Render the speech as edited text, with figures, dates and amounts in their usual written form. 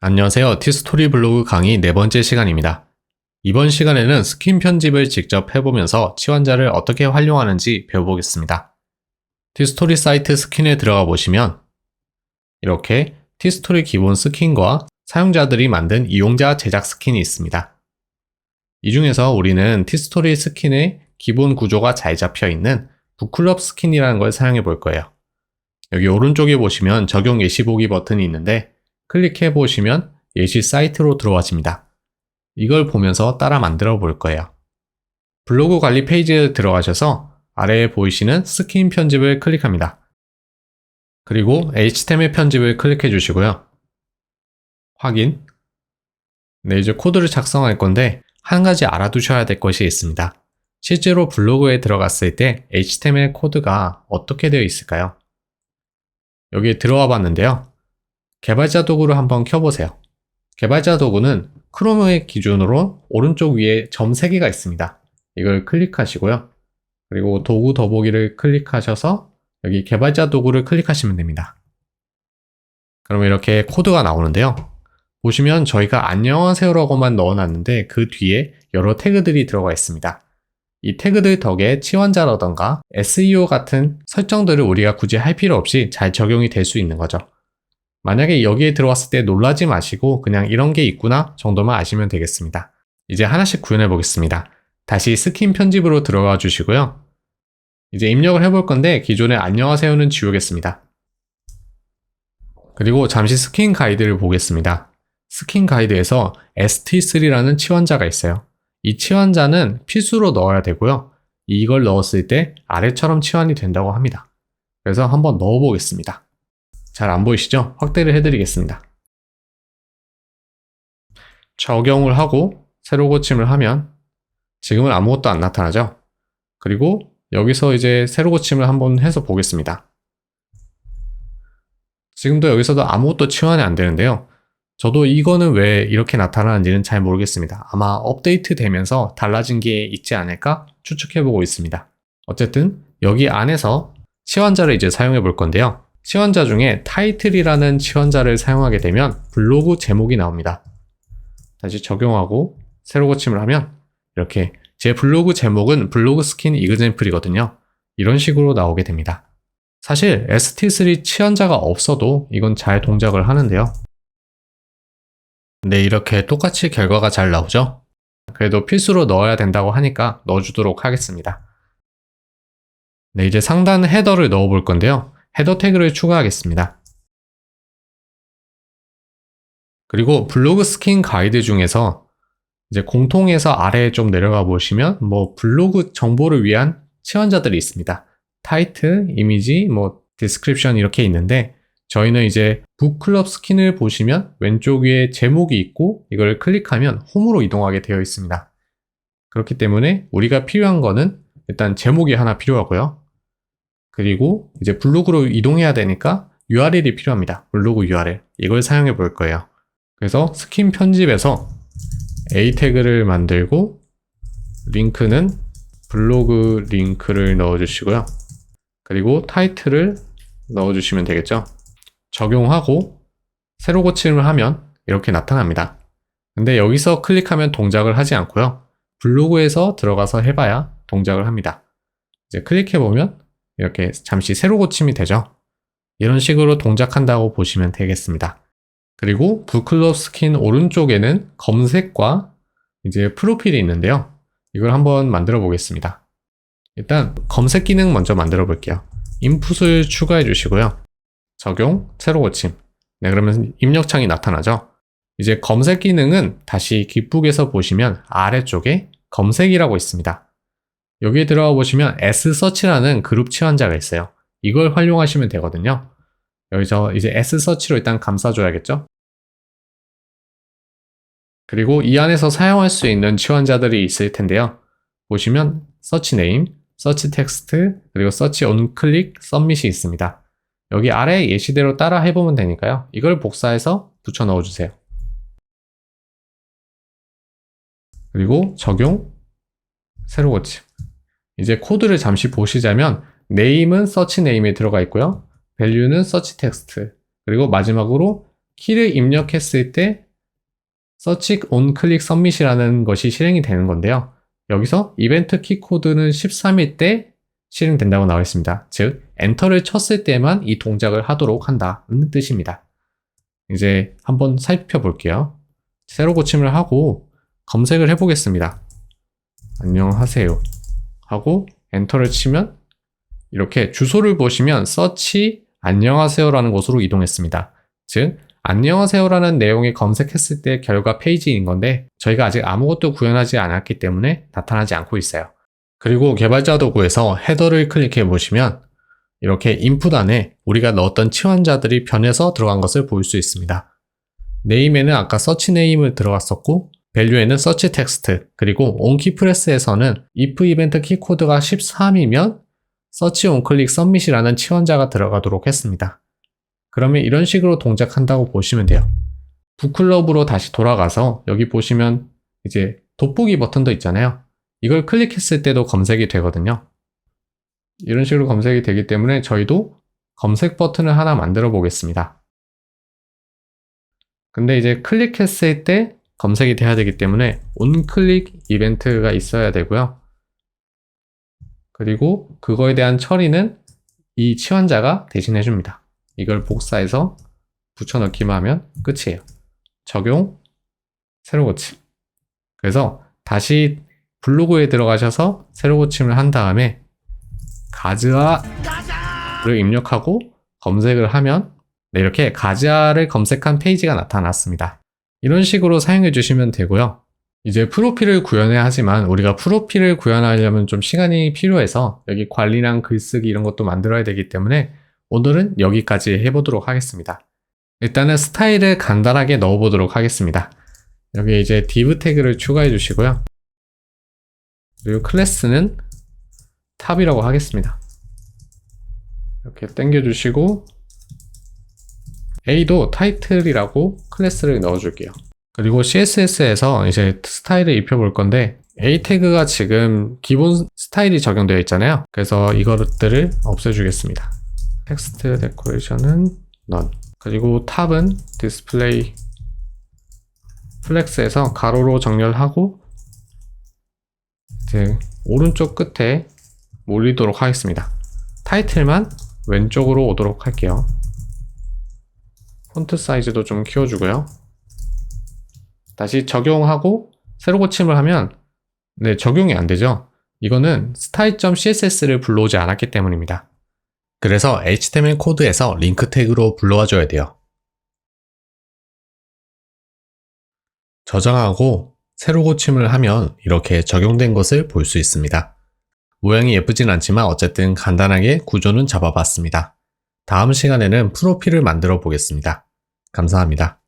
안녕하세요. 티스토리 블로그 강의 네 번째 시간입니다. 이번 시간에는 스킨 편집을 직접 해보면서 치환자를 어떻게 활용하는지 배워보겠습니다. 티스토리 사이트 스킨에 들어가 보시면 이렇게 티스토리 기본 스킨과 사용자들이 만든 이용자 제작 스킨이 있습니다. 이 중에서 우리는 티스토리 스킨의 기본 구조가 잘 잡혀 있는 북클럽 스킨이라는 걸 사용해 볼 거예요. 여기 오른쪽에 보시면 적용 예시 보기 버튼이 있는데 클릭해 보시면 예시 사이트로 들어와집니다. 이걸 보면서 따라 만들어 볼 거예요. 블로그 관리 페이지에 들어가셔서 아래에 보이시는 스킨 편집을 클릭합니다. 그리고 HTML 편집을 클릭해 주시고요. 확인. 네, 이제 코드를 작성할 건데 한 가지 알아두셔야 될 것이 있습니다. 실제로 블로그에 들어갔을 때 HTML 코드가 어떻게 되어 있을까요? 여기에 들어와 봤는데요. 개발자 도구를 한번 켜보세요. 개발자 도구는 크롬의 기준으로 오른쪽 위에 점 3개가 있습니다. 이걸 클릭하시고요. 그리고 도구 더보기를 클릭하셔서 여기 개발자 도구를 클릭하시면 됩니다. 그러면 이렇게 코드가 나오는데요. 보시면 저희가 안녕하세요라고만 넣어놨는데 그 뒤에 여러 태그들이 들어가 있습니다. 이 태그들 덕에 치환자라던가 SEO 같은 설정들을 우리가 굳이 할 필요 없이 잘 적용이 될 수 있는 거죠. 만약에 여기에 들어왔을 때 놀라지 마시고 그냥 이런 게 있구나 정도만 아시면 되겠습니다. 이제 하나씩 구현해 보겠습니다. 다시 스킨 편집으로 들어가 주시고요. 이제 입력을 해볼 건데 기존의 안녕하세요는 지우겠습니다. 그리고 잠시 스킨 가이드를 보겠습니다. 스킨 가이드에서 ST3라는 치환자가 있어요. 이 치환자는 필수로 넣어야 되고요. 이걸 넣었을 때 아래처럼 치환이 된다고 합니다. 그래서 한번 넣어 보겠습니다. 잘 안 보이시죠? 확대를 해드리겠습니다. 적용을 하고 새로 고침을 하면 지금은 아무것도 안 나타나죠? 그리고 여기서 이제 새로 고침을 한번 해서 보겠습니다. 지금도 여기서도 아무것도 치환이 안 되는데요. 저도 이거는 왜 이렇게 나타나는지는 잘 모르겠습니다. 아마 업데이트 되면서 달라진 게 있지 않을까 추측해보고 있습니다. 어쨌든 여기 안에서 치환자를 이제 사용해 볼 건데요. 치환자 중에 타이틀이라는 치환자를 사용하게 되면 블로그 제목이 나옵니다. 다시 적용하고 새로 고침을 하면 이렇게 제 블로그 제목은 블로그 스킨 이그젬플이거든요. 이런 식으로 나오게 됩니다. 사실 ST3 치환자가 없어도 이건 잘 동작을 하는데요. 네, 이렇게 똑같이 결과가 잘 나오죠? 그래도 필수로 넣어야 된다고 하니까 넣어주도록 하겠습니다. 네, 이제 상단 헤더를 넣어 볼 건데요. 헤더 태그를 추가하겠습니다. 그리고 블로그 스킨 가이드 중에서 이제 공통해서 아래에 좀 내려가 보시면 블로그 정보를 위한 치환자들이 있습니다. 타이틀, 이미지, 디스크립션 이렇게 있는데 저희는 이제 북클럽 스킨을 보시면 왼쪽 위에 제목이 있고 이걸 클릭하면 홈으로 이동하게 되어 있습니다. 그렇기 때문에 우리가 필요한 거는 일단 제목이 하나 필요하고요. 그리고 이제 블로그로 이동해야 되니까 URL이 필요합니다. 블로그 URL. 이걸 사용해 볼 거예요. 그래서 스킨 편집에서 A 태그를 만들고 링크는 블로그 링크를 넣어주시고요. 그리고 타이틀을 넣어주시면 되겠죠. 적용하고 새로 고침을 하면 이렇게 나타납니다. 근데 여기서 클릭하면 동작을 하지 않고요. 블로그에서 들어가서 해봐야 동작을 합니다. 이제 클릭해보면 이렇게 잠시 새로 고침이 되죠. 이런 식으로 동작한다고 보시면 되겠습니다. 그리고 북클럽 스킨 오른쪽에는 검색과 이제 프로필이 있는데요. 이걸 한번 만들어 보겠습니다. 일단 검색 기능 먼저 만들어 볼게요. 인풋을 추가해 주시고요. 적용, 새로 고침. 네, 그러면 입력창이 나타나죠. 이제 검색 기능은 다시 깃북에서 보시면 아래쪽에 검색이라고 있습니다. 여기에 들어가 보시면 S서치라는 그룹 치환자가 있어요. 이걸 활용하시면 되거든요. 여기서 이제 S서치로 일단 감싸줘야겠죠? 그리고 이 안에서 사용할 수 있는 치환자들이 있을 텐데요. 보시면 서치 네임, 서치 텍스트, 그리고 서치 온 클릭, 서밋이 있습니다. 여기 아래 예시대로 따라 해보면 되니까요. 이걸 복사해서 붙여 넣어주세요. 그리고 적용, 새로 고침. 이제 코드를 잠시 보시자면 네임은 서치 네임에 들어가 있고요. 밸류는 서치 텍스트. 그리고 마지막으로 키를 입력했을 때 Search on Click Submit이라는 것이 실행이 되는 건데요. 여기서 이벤트 키 코드는 13일 때 실행된다고 나와 있습니다. 즉, 엔터를 쳤을 때만 이 동작을 하도록 한다는 뜻입니다. 이제 한번 살펴볼게요. 새로 고침을 하고 검색을 해보겠습니다. 안녕하세요 하고 엔터를 치면 이렇게 주소를 보시면 서치 안녕하세요라는 곳으로 이동했습니다. 즉, 안녕하세요라는 내용이 검색했을 때 결과 페이지인 건데 저희가 아직 아무것도 구현하지 않았기 때문에 나타나지 않고 있어요. 그리고 개발자 도구에서 헤더를 클릭해 보시면 이렇게 인풋 안에 우리가 넣었던 치환자들이 변해서 들어간 것을 볼 수 있습니다. 네임에는 아까 서치 네임을 들어갔었고 밸류에는 서치 텍스트, 그리고 온키프레스에서는 if 이벤트 키 코드가 13이면 서치 온클릭 서밋이라는 치환자가 들어가도록 했습니다. 그러면 이런 식으로 동작한다고 보시면 돼요. 북클럽으로 다시 돌아가서 여기 보시면 이제 돋보기 버튼도 있잖아요. 이걸 클릭했을 때도 검색이 되거든요. 이런 식으로 검색이 되기 때문에 저희도 검색 버튼을 하나 만들어 보겠습니다. 근데 이제 클릭했을 때 검색이 돼야 되기 때문에 온클릭 이벤트가 있어야 되고요. 그리고 그거에 대한 처리는 이 치환자가 대신해 줍니다. 이걸 복사해서 붙여넣기만 하면 끝이에요. 적용, 새로 고침. 그래서 다시 블로그에 들어가셔서 새로 고침을 한 다음에 가즈아를 입력하고 검색을 하면 이렇게 가즈아를 검색한 페이지가 나타났습니다. 이런 식으로 사용해 주시면 되고요. 이제 프로필을 구현해야 하지만 우리가 프로필을 구현하려면 좀 시간이 필요해서 여기 관리랑 글쓰기 이런 것도 만들어야 되기 때문에 오늘은 여기까지 해보도록 하겠습니다. 일단은 스타일을 간단하게 넣어보도록 하겠습니다. 여기 이제 div 태그를 추가해 주시고요. 그리고 클래스는 탑이라고 하겠습니다. 이렇게 당겨 주시고 A도 타이틀이라고 클래스를 넣어 줄게요. 그리고 CSS에서 이제 스타일을 입혀볼 건데 A 태그가 지금 기본 스타일이 적용되어 있잖아요. 그래서 이것들을 없애주겠습니다. 텍스트 데코레이션은 none. 그리고 탑은 디스플레이 플렉스에서 가로로 정렬하고 이제 오른쪽 끝에 몰리도록 하겠습니다. 타이틀만 왼쪽으로 오도록 할게요. 폰트 사이즈도 좀 키워주고요. 다시 적용하고 새로 고침을 하면 적용이 안 되죠. 이거는 style.css를 불러오지 않았기 때문입니다. 그래서 HTML 코드에서 링크 태그로 불러와 줘야 돼요. 저장하고 새로 고침을 하면 이렇게 적용된 것을 볼 수 있습니다. 모양이 예쁘진 않지만 어쨌든 간단하게 구조는 잡아봤습니다. 다음 시간에는 프로필을 만들어 보겠습니다. 감사합니다.